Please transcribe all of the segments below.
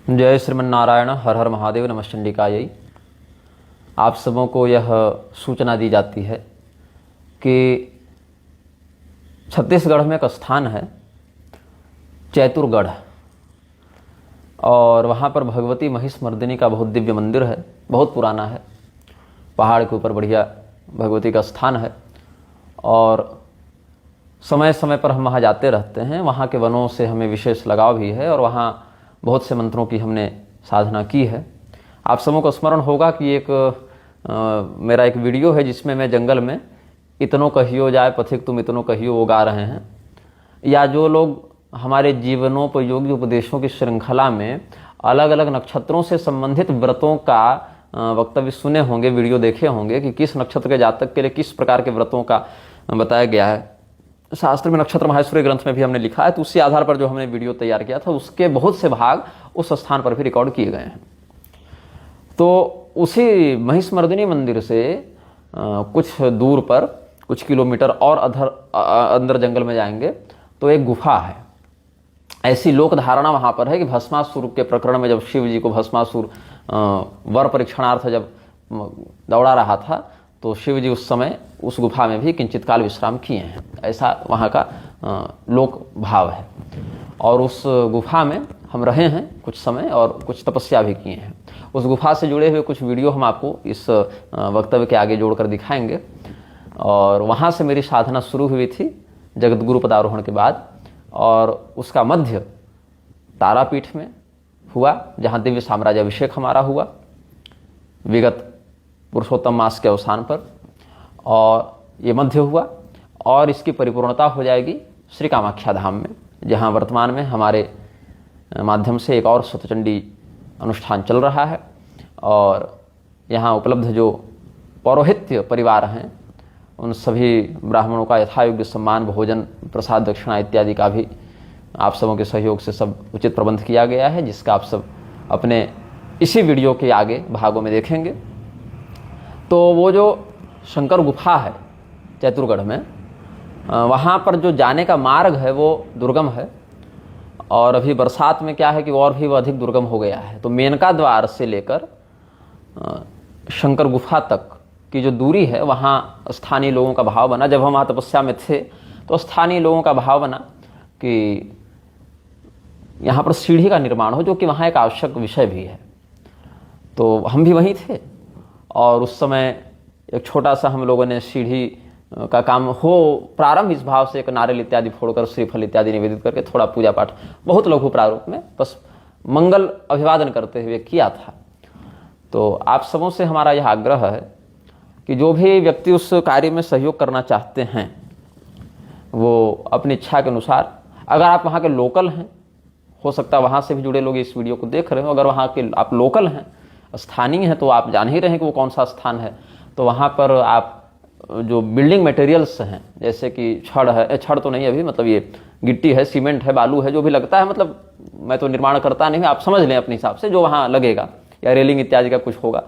जय श्रीमन्नारायण। हर हर महादेव। नमश्चंडिकायै। आप सबों को यह सूचना दी जाती है कि छत्तीसगढ़ में एक स्थान है चैतुरगढ़, और वहाँ पर भगवती महिषमर्दिनी का बहुत दिव्य मंदिर है। बहुत पुराना है, पहाड़ के ऊपर बढ़िया भगवती का स्थान है, और समय समय पर हम वहाँ जाते रहते हैं। वहाँ के वनों से हमें विशेष लगाव भी है, और वहाँ बहुत से मंत्रों की हमने साधना की है। आप सबों को स्मरण होगा कि मेरा एक वीडियो है जिसमें मैं जंगल में इतनों कहियो जाए पथिक तुम इतनों कहियो वो गा रहे हैं, या जो लोग हमारे जीवनोपयोगी उपदेशों की श्रृंखला में अलग अलग नक्षत्रों से संबंधित व्रतों का वक्तव्य सुने होंगे, वीडियो देखे होंगे कि किस नक्षत्र के जातक के लिए किस प्रकार के व्रतों का बताया गया है। शास्त्र में नक्षत्र माहेश्वरी ग्रंथ में भी हमने लिखा है, तो उसी आधार पर जो हमने वीडियो तैयार किया था उसके बहुत से भाग उस स्थान पर भी रिकॉर्ड किए गए हैं। तो उसी महिषमर्दिनी मंदिर से कुछ दूर पर, कुछ किलोमीटर और अंदर जंगल में जाएंगे तो एक गुफा है। ऐसी लोक धारणा वहां पर है कि भस्मासुर के प्रकरण में जब शिव जी को भस्मासुर वर परीक्षणार्थ जब दौड़ा रहा था, तो शिव जी उस समय उस गुफा में भी किंचित काल विश्राम किए हैं। ऐसा वहाँ का लोक भाव है। और उस गुफा में हम रहे हैं कुछ समय और कुछ तपस्या भी किए हैं। उस गुफा से जुड़े हुए कुछ वीडियो हम आपको इस वक्तव्य के आगे जोड़कर दिखाएंगे। और वहाँ से मेरी साधना शुरू हुई थी जगत गुरु पदारोहण के बाद, और उसका मध्य तारापीठ में हुआ, जहाँ दिव्य साम्राज्य अभिषेक हमारा हुआ विगत पुरुषोत्तम मास के अवसान पर, और ये मध्य हुआ। और इसकी परिपूर्णता हो जाएगी श्री कामाख्या धाम में, जहाँ वर्तमान में हमारे माध्यम से एक और सतचंडी अनुष्ठान चल रहा है। और यहाँ उपलब्ध जो पौरोहित्य परिवार हैं उन सभी ब्राह्मणों का यथायोग्य सम्मान, भोजन, प्रसाद, दक्षिणा इत्यादि का भी आप सबों के सहयोग से सब उचित प्रबंध किया गया है, जिसका आप सब अपने इसी वीडियो के आगे भागों में देखेंगे। तो वो जो शंकर गुफा है चैतुरगढ़ में, वहाँ पर जो जाने का मार्ग है वो दुर्गम है, और अभी बरसात में क्या है कि और भी वो अधिक दुर्गम हो गया है। तो मेनका द्वार से लेकर शंकर गुफा तक की जो दूरी है, वहाँ स्थानीय लोगों का भाव बना, जब हम वहाँ तपस्या में थे तो स्थानीय लोगों का भाव बना कि यहाँ पर सीढ़ी का निर्माण हो, जो कि वहाँ एक आवश्यक विषय भी है। तो हम भी वहीं थे, और उस समय एक छोटा सा हम लोगों ने सीढ़ी का काम हो प्रारंभ इस भाव से, एक नारियल इत्यादि फोड़कर श्रीफल इत्यादि निवेदित करके थोड़ा पूजा पाठ बहुत लघु प्रारूप में बस मंगल अभिवादन करते हुए किया था। तो आप सबों से हमारा यह आग्रह है कि जो भी व्यक्ति उस कार्य में सहयोग करना चाहते हैं वो अपनी इच्छा के अनुसार, अगर आप वहाँ के लोकल हैं, हो सकता है वहाँ से भी जुड़े लोग इस वीडियो को देख रहे हो, अगर वहाँ के आप लोकल हैं, स्थानीय हैं, तो आप जान ही रहे हैं कि वो कौन सा स्थान है। तो वहाँ पर आप जो बिल्डिंग मटेरियल्स हैं, जैसे कि छड़ है, छड़ तो नहीं अभी, मतलब ये गिट्टी है, सीमेंट है, बालू है, जो भी लगता है, मतलब मैं तो निर्माण करता नहीं, आप समझ लें अपने हिसाब से जो वहाँ लगेगा, या रेलिंग इत्यादि का कुछ होगा।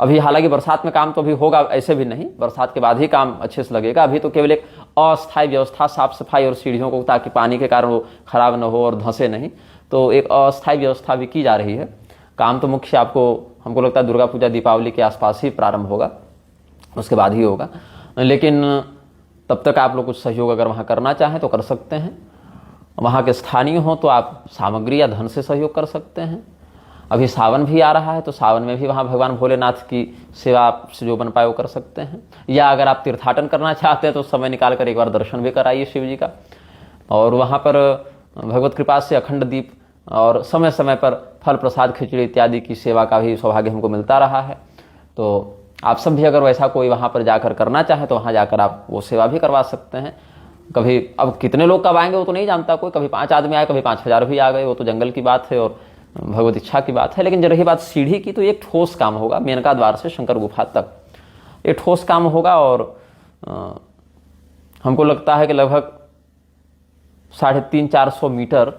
अभी हालांकि बरसात में काम तो अभी होगा, ऐसे भी नहीं, बरसात के बाद ही काम अच्छे से लगेगा। अभी तो केवल एक अस्थायी व्यवस्था, साफ सफाई और सीढ़ियों को, ताकि पानी के कारण वो खराब न हो और धंसे नहीं, तो एक अस्थायी व्यवस्था भी की जा रही है। काम तो मुख्य हमको लगता है दुर्गा पूजा दीपावली के आसपास ही प्रारंभ होगा, उसके बाद ही होगा। लेकिन तब तक आप लोग कुछ सहयोग अगर वहाँ करना चाहें तो कर सकते हैं। वहाँ के स्थानीय हो तो आप सामग्री या धन से सहयोग कर सकते हैं। अभी सावन भी आ रहा है, तो सावन में भी वहाँ भगवान भोलेनाथ की सेवा से जो बन पाए वो कर सकते हैं। या अगर आप तीर्थाटन करना चाहते हैं तो समय निकाल कर एक बार दर्शन भी कराइए शिव जी का। और वहाँ पर भगवत कृपा से अखंड दीप और समय समय पर फल प्रसाद खिचड़ी इत्यादि की सेवा का भी सौभाग्य हमको मिलता रहा है। तो आप सब भी अगर वैसा कोई वहाँ पर जाकर करना चाहे तो वहाँ जाकर आप वो सेवा भी करवा सकते हैं। कभी अब कितने लोग कब आएंगे वो तो नहीं जानता कोई, कभी 5 आदमी आए, कभी 5000 भी आ गए, वो तो जंगल की बात है और भगवत इच्छा की बात है। लेकिन जब रही बात सीढ़ी की, तो एक ठोस काम होगा मेनका द्वार से शंकर गुफा तक, एक ठोस काम होगा। और हमको लगता है कि लगभग 350-400 मीटर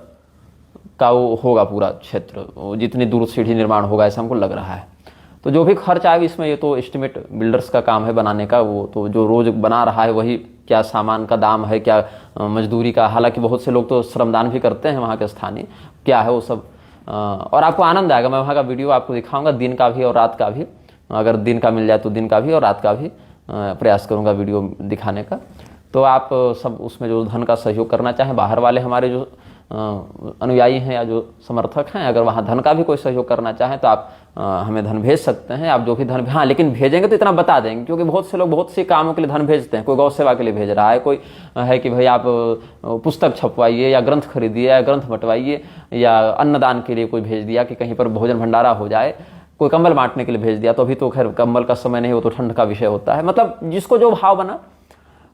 का वो होगा पूरा क्षेत्र, जितनी दूर सीढ़ी निर्माण होगा ऐसा हमको लग रहा है। तो जो भी खर्च आएगा इसमें, ये तो एस्टिमेट बिल्डर्स का काम है बनाने का, वो तो जो रोज बना रहा है वही, क्या सामान का दाम है, क्या मजदूरी का, हालांकि बहुत से लोग तो श्रमदान भी करते हैं वहाँ के स्थानीय, क्या है वो सब और आपको आनंद आएगा। मैं वहाँ का वीडियो आपको दिखाऊंगा, दिन का भी और रात का भी। अगर दिन का मिल जाए तो दिन का भी और रात का भी प्रयास करूँगा वीडियो दिखाने का। तो आप सब उसमें जो धन का सहयोग करना चाहें, बाहर वाले हमारे जो अनुयायी हैं या जो समर्थक हैं, अगर वहाँ धन का भी कोई सहयोग करना चाहें तो आप हमें धन भेज सकते हैं। आप जो भी धन, हाँ लेकिन भेजेंगे तो इतना बता देंगे, क्योंकि बहुत से लोग बहुत से कामों के लिए धन भेजते हैं। कोई गौ सेवा के लिए भेज रहा है, कोई है कि भाई आप पुस्तक छपवाइए या ग्रंथ खरीदिए या ग्रंथ बंटवाइए, या अन्नदान के लिए कोई भेज दिया कि कहीं पर भोजन भंडारा हो जाए, कोई कंबल बांटने के लिए भेज दिया। तो अभी तो खैर कंबल का समय नहीं, वो तो ठंड का विषय होता है। मतलब जिसको जो भाव बना,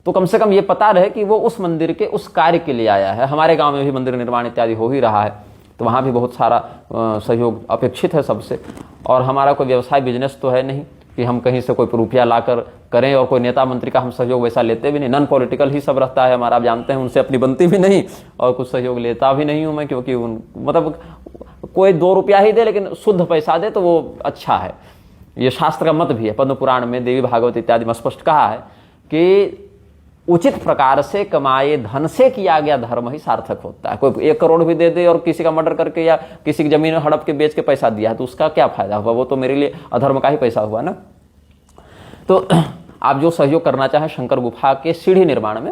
तो कम से कम ये पता रहे कि वो उस मंदिर के उस कार्य के लिए आया है। हमारे गांव में भी मंदिर निर्माण इत्यादि हो ही रहा है, तो वहाँ भी बहुत सारा सहयोग अपेक्षित है सबसे। और हमारा कोई व्यवसाय बिजनेस तो है नहीं कि हम कहीं से कोई रुपया लाकर करें, और कोई नेता मंत्री का हम सहयोग वैसा लेते भी नहीं। नॉन पॉलिटिकल ही सब रहता है हमारा, आप जानते हैं। उनसे अपनी बनती भी नहीं और कुछ सहयोग लेता भी नहीं हूँ मैं, क्योंकि मतलब कोई 2 रुपया ही दे लेकिन शुद्ध पैसा दे तो वो अच्छा है। ये शास्त्र का मत भी है, पद्म पुराण में, देवी भागवत इत्यादि में स्पष्ट कहा है कि उचित प्रकार से कमाए धन से किया गया धर्म ही सार्थक होता है। कोई 1 करोड़ भी दे दे और किसी का मर्डर करके या किसी की जमीन हड़प के बेच के पैसा दिया है, तो उसका क्या फायदा हुआ? वो तो मेरे लिए अधर्म का ही पैसा हुआ ना। तो आप जो सहयोग करना चाहें शंकर गुफा के सीढ़ी निर्माण में,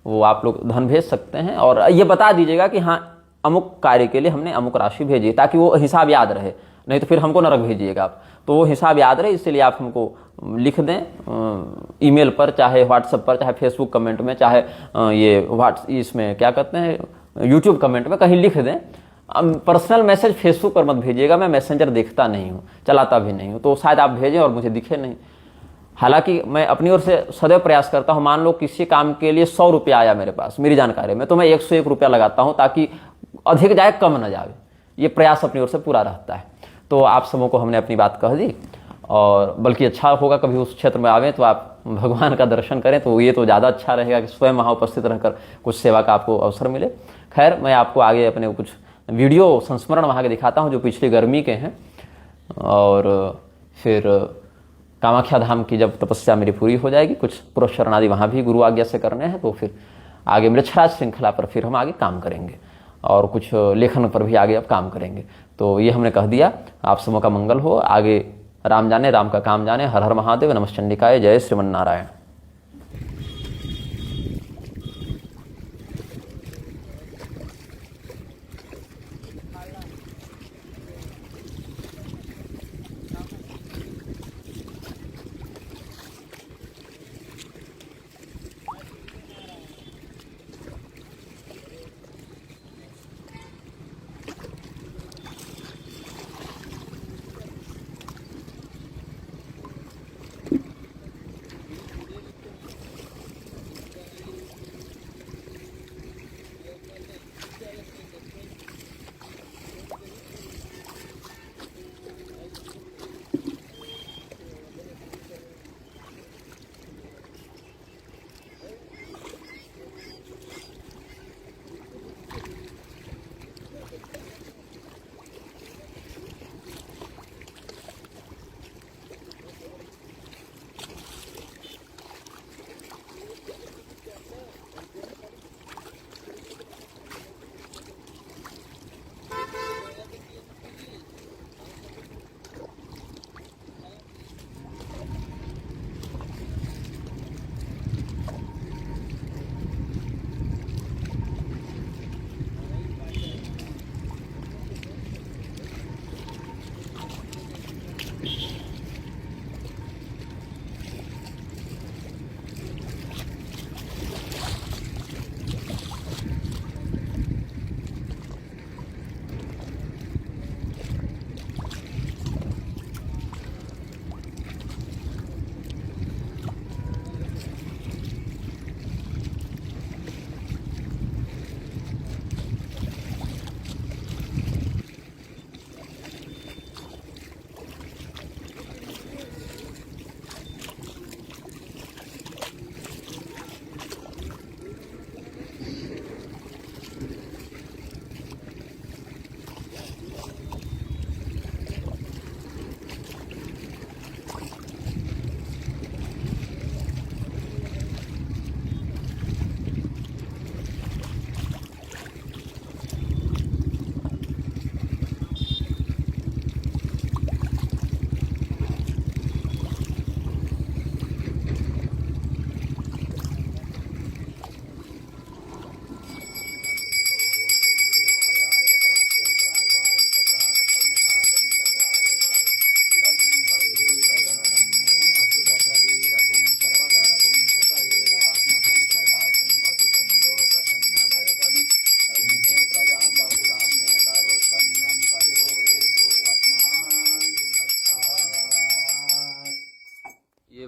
वो आप लोग धन भेज सकते हैं। और ये बता दीजिएगा कि हाँ अमुक कार्य के लिए हमने अमुक राशि भेजी, ताकि वो हिसाब याद रहे। नहीं तो फिर हमको नरक भेजिएगा आप, तो वो हिसाब याद रहे। इसलिए आप हमको लिख दें ईमेल पर, चाहे व्हाट्सएप पर, चाहे फेसबुक कमेंट में, चाहे ये इसमें क्या कहते हैं यूट्यूब कमेंट में, कहीं लिख दें। पर्सनल मैसेज फेसबुक पर मत भेजिएगा, मैं मैसेंजर देखता नहीं हूँ, चलाता भी नहीं हूँ, तो शायद आप भेजें और मुझे दिखे नहीं। हालांकि मैं अपनी ओर से सदैव प्रयास करता हूँ, मान लो किसी काम के लिए 100 रुपया आया मेरे पास मेरी जानकारी में, तो मैं 101 रुपया लगाता हूँ, ताकि अधिक जाए कम न जाए। ये प्रयास अपनी ओर से पूरा रहता है। तो आप सबों को हमने अपनी बात कह दी, और बल्कि अच्छा होगा कभी उस क्षेत्र में आवें तो आप भगवान का दर्शन करें, तो ये तो ज़्यादा अच्छा रहेगा कि स्वयं वहाँ उपस्थित रहकर कुछ सेवा का आपको अवसर मिले। खैर, मैं आपको आगे अपने कुछ वीडियो संस्मरण वहाँ के दिखाता हूँ जो पिछली गर्मी के हैं, और फिर कामाख्या धाम की जब तपस्या मेरी पूरी हो जाएगी, कुछ पुरस्चरण आदि वहाँ भी गुरु आज्ञा से करने हैं, तो फिर आगे मृच्छराज श्रृंखला पर फिर हम आगे काम करेंगे, और कुछ लेखन पर भी आगे अब काम करेंगे। तो ये हमने कह दिया। आप सबों का मंगल हो। आगे राम जाने, राम का काम जाने। हर हर महादेव, नमः चंडिकाय, जय श्रीमन नारायण।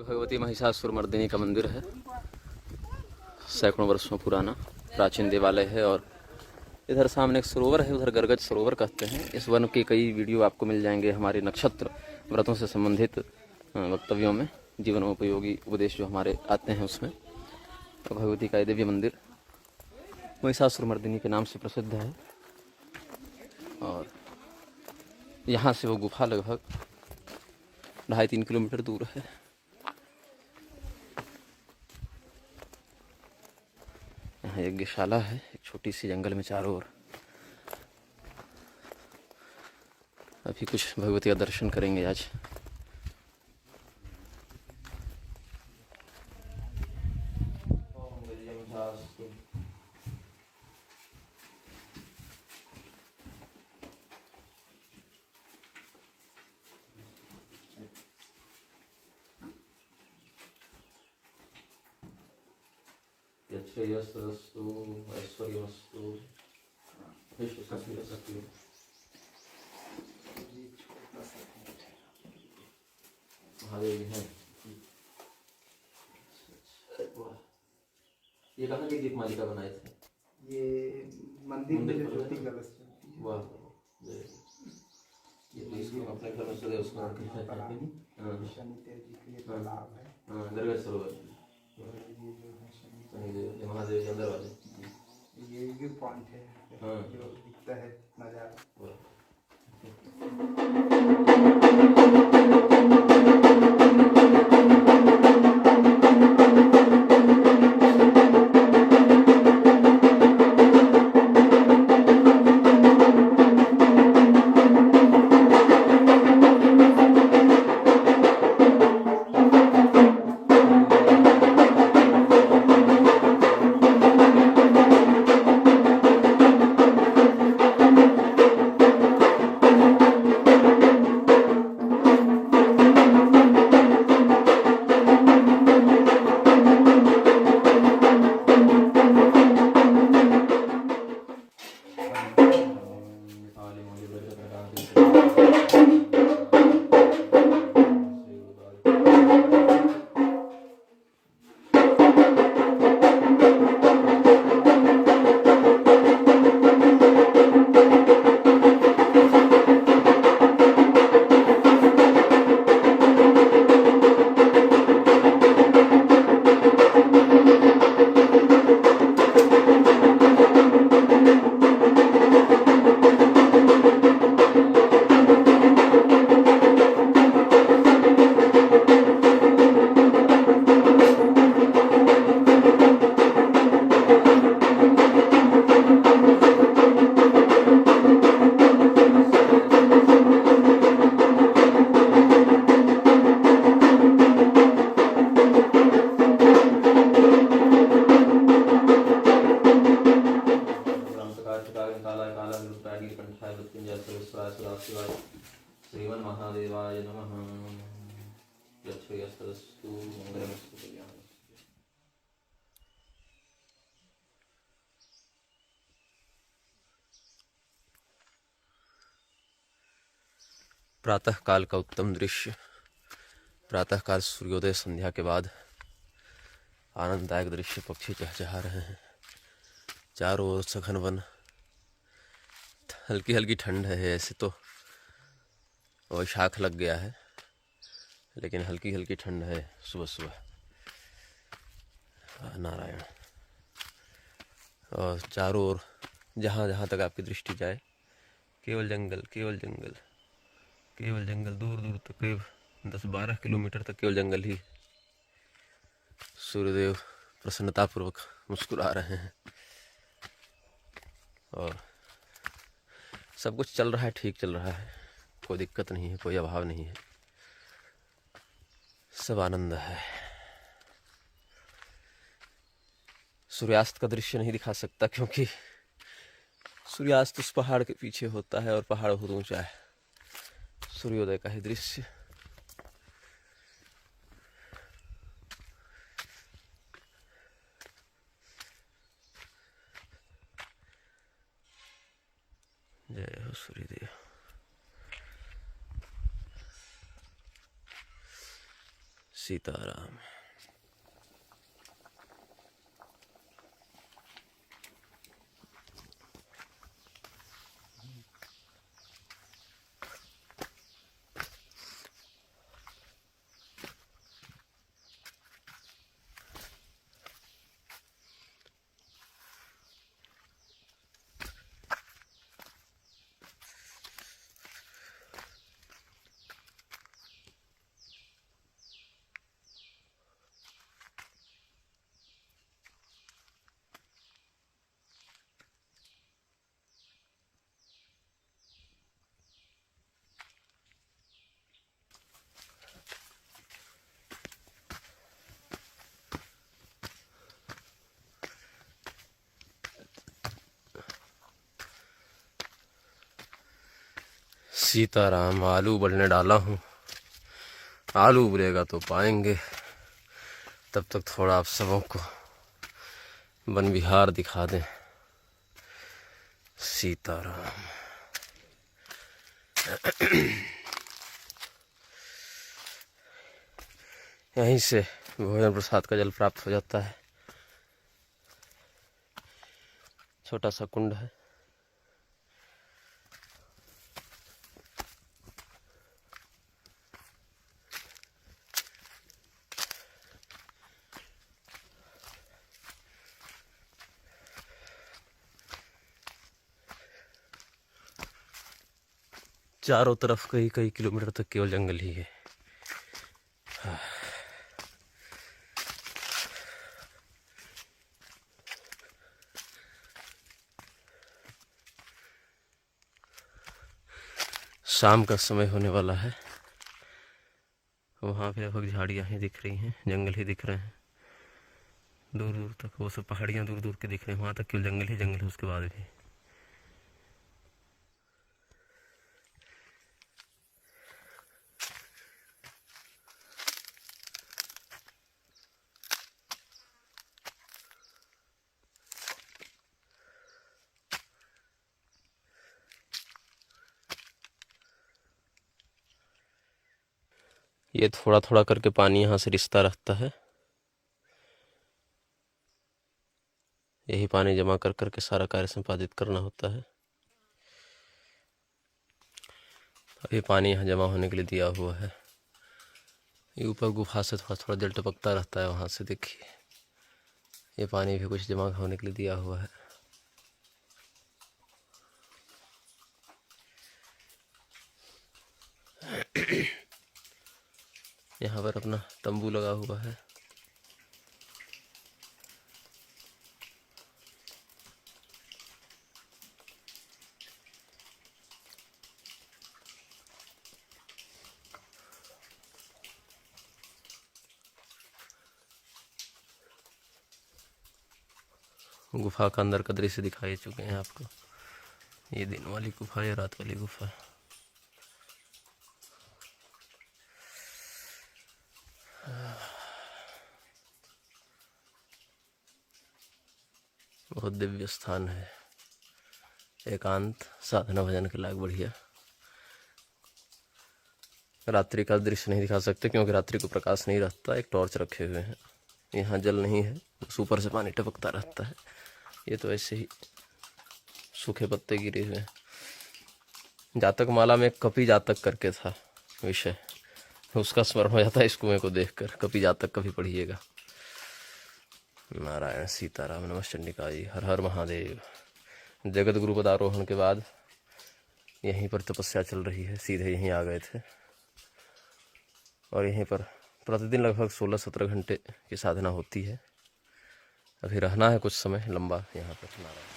भगवती महिषासुरमर्दिनी का मंदिर है, सैकड़ों वर्षों पुराना प्राचीन देवालय है। और इधर सामने एक सरोवर है, उधर गरगज सरोवर कहते हैं। इस वन के कई वीडियो आपको मिल जाएंगे हमारे नक्षत्र व्रतों से संबंधित वक्तव्यों में, जीवन उपयोगी उपदेश जो हमारे आते हैं उसमें। तो भगवती का दिव्य मंदिर महिषासुरमर्दिनी के नाम से प्रसिद्ध है। और यहाँ से वो गुफा लगभग 2.5-3 किलोमीटर दूर है। यहाँ यज्ञशाला है, एक छोटी सी जंगल में चारों ओर। अभी कुछ भगवती का दर्शन करेंगे आज। यच्छ्रेयस्तदस्तु ऐश्वर्यमस्तु विश्वसखीरसखी। महादेव है। ये कहाँ की दीपमालिका बनाए थे? ये मंदिर में जो ज्योति कलश। वाह, ये तो इसको अपने घर में सदैव स्नान करते हैं। शनिदेव जी के लिए तालाब है। हाँ, गरगज सरोवर। ये जो है शनिदेव महादेव के अंदर वाले ये व्यू पॉइंट है। हाँ। जो दिखता है नज़ारा। श्रीमन महादेवाय नमः। यच्छ्रेयस्तदस्तु मंगलमस्तु कल्याणम्। प्रातः काल का उत्तम दृश्य। प्रातः काल सूर्योदय संध्या के बाद आनंददायक दृश्य। पक्षी चहचहा रहे हैं, चारों ओर सघन वन। हल्की हल्की ठंड है, ऐसे तो वैशाख लग गया है, लेकिन हल्की हल्की ठंड है सुबह सुबह। नारायण। और चारों ओर जहाँ जहाँ तक आपकी दृष्टि जाए केवल जंगल, केवल जंगल, केवल जंगल। दूर दूर तक करीब 10-12 किलोमीटर तक केवल जंगल ही। सूर्यदेव प्रसन्नतापूर्वक मुस्कुरा रहे हैं और सब कुछ चल रहा है, ठीक चल रहा है। कोई दिक्कत नहीं है, कोई अभाव नहीं है, सब आनंद है। सूर्यास्त का दृश्य नहीं दिखा सकता क्योंकि सूर्यास्त उस पहाड़ के पीछे होता है और पहाड़ बहुत ऊंचा है। सूर्योदय का ही दृश्य। जय हो सूर्यदेव। सीताराम। सीताराम। आलू उबलने डाला हूँ, आलू उबलेगा तो पाएंगे। तब तक थोड़ा आप सबों को वन विहार दिखा दें। सीताराम। यहीं से भोजन प्रसाद का जल प्राप्त हो जाता है। छोटा सा कुंड है। चारों तरफ कई कई किलोमीटर तक केवल जंगल ही है। शाम का समय होने वाला है। वहाँ पे लगभग झाड़ियाँ ही दिख रही हैं, जंगल ही दिख रहे हैं दूर दूर तक। वो सब पहाड़ियाँ दूर दूर के दिख रही हैं, वहाँ तक केवल जंगल ही जंगल है। उसके बाद भी ये थोड़ा थोड़ा करके पानी यहाँ से रिसता रहता है। यही पानी जमा कर करके सारा कार्य संपादित करना होता है। ये पानी यहाँ जमा होने के लिए दिया हुआ है। ये ऊपर गुफा से थोड़ा थोड़ा जल टपकता रहता है, वहाँ से देखिए। ये पानी भी कुछ जमा होने के लिए दिया हुआ है। यहाँ पर अपना तंबू लगा हुआ है। गुफा का अंदर का दृश्य दिखाई चुके हैं आपको। ये दिन वाली गुफा या रात वाली गुफा। बहुत दिव्य स्थान है, एकांत साधना भजन के लायक बढ़िया। रात्रि का दृश्य नहीं दिखा सकते क्योंकि रात्रि को प्रकाश नहीं रहता। एक टॉर्च रखे हुए हैं। यहाँ जल नहीं है, बस ऊपर से पानी टपकता रहता है। ये तो ऐसे ही सूखे पत्ते गिरे हुए हैं। जातक माला में कपि जातक करके था विषय, उसका स्मरण हो जाता है इस कुएं को देखकर। कपि जातक कभी पढ़िएगा। नारायण सीताराम। नमः चंडिकाजी। हर हर महादेव। जगत गुरु पदारोहण के बाद यहीं पर तपस्या चल रही है। सीधे यहीं आ गए थे और यहीं पर प्रतिदिन लगभग 16-17 घंटे की साधना होती है। अभी रहना है कुछ समय लंबा यहाँ पर। नारायण।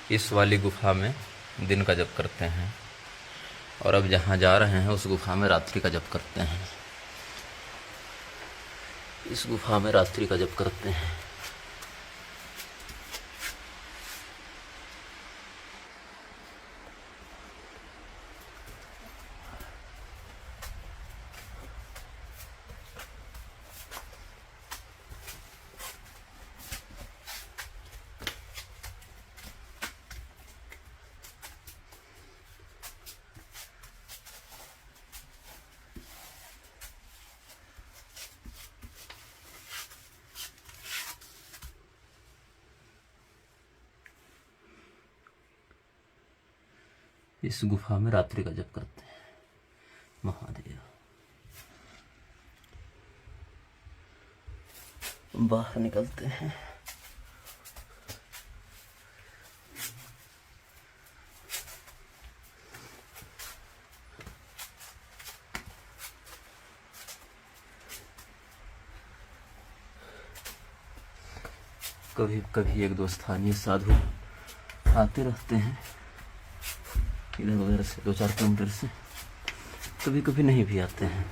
इस वाली गुफा में दिन का जप करते हैं और अब जहाँ जा रहे हैं उस गुफा में रात्रि का जप करते हैं। इस गुफा में रात्रि का जप करते हैं। इस गुफा में रात्रि का जप करते हैं। महादेव। बाहर निकलते हैं। कभी कभी एक दो स्थानीय साधु आते रहते हैं इधर वगैरह से 2-4 किलोमीटर से, कभी कभी नहीं भी आते हैं।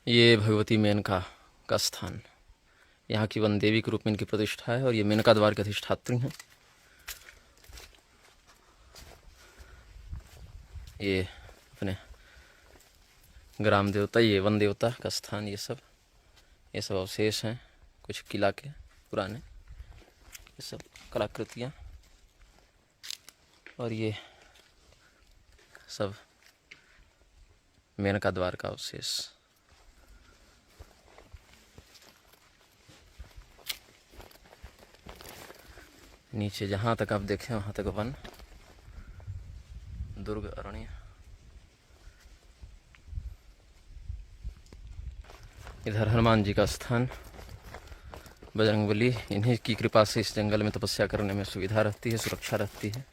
ये भगवती मेनका का स्थान, यहाँ की वन देवी के रूप में इनकी प्रतिष्ठा है और ये मेनका द्वार के अधिष्ठात्री हैं। ये अपने ग्राम देवता, ये वन देवता का स्थान, ये सब अवशेष हैं कुछ किला के पुराने, ये सब कलाकृतियाँ और ये सब मेनका द्वार का अवशेष। नीचे जहाँ तक आप देखें वहाँ तक वन, दुर्ग अरण्य। इधर हनुमान जी का स्थान, बजरंगबली, इन्हीं की कृपा से इस जंगल में तपस्या करने में सुविधा रहती है, सुरक्षा रहती है।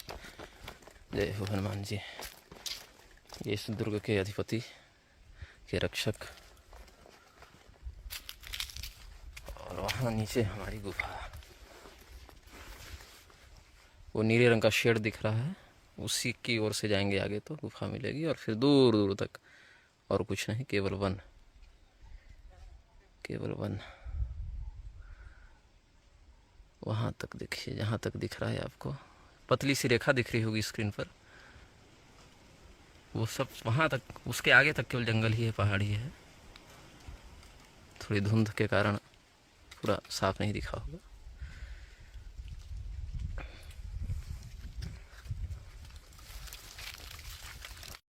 जय हो हनुमान जी। ये इस दुर्ग के अधिपति के रक्षक। और वहाँ नीचे हमारी गुफा, वो नीले रंग का शेड दिख रहा है, उसी की ओर से जाएंगे आगे तो गुफा मिलेगी और फिर दूर दूर तक और कुछ नहीं, केवल वन, केवल वन। वहाँ तक देखिए, जहाँ तक दिख रहा है आपको, पतली सी रेखा दिख रही होगी स्क्रीन पर, वो सब वहाँ तक, उसके आगे तक केवल जंगल ही है, पहाड़ी है। थोड़ी धुंध के कारण पूरा साफ नहीं दिखा होगा।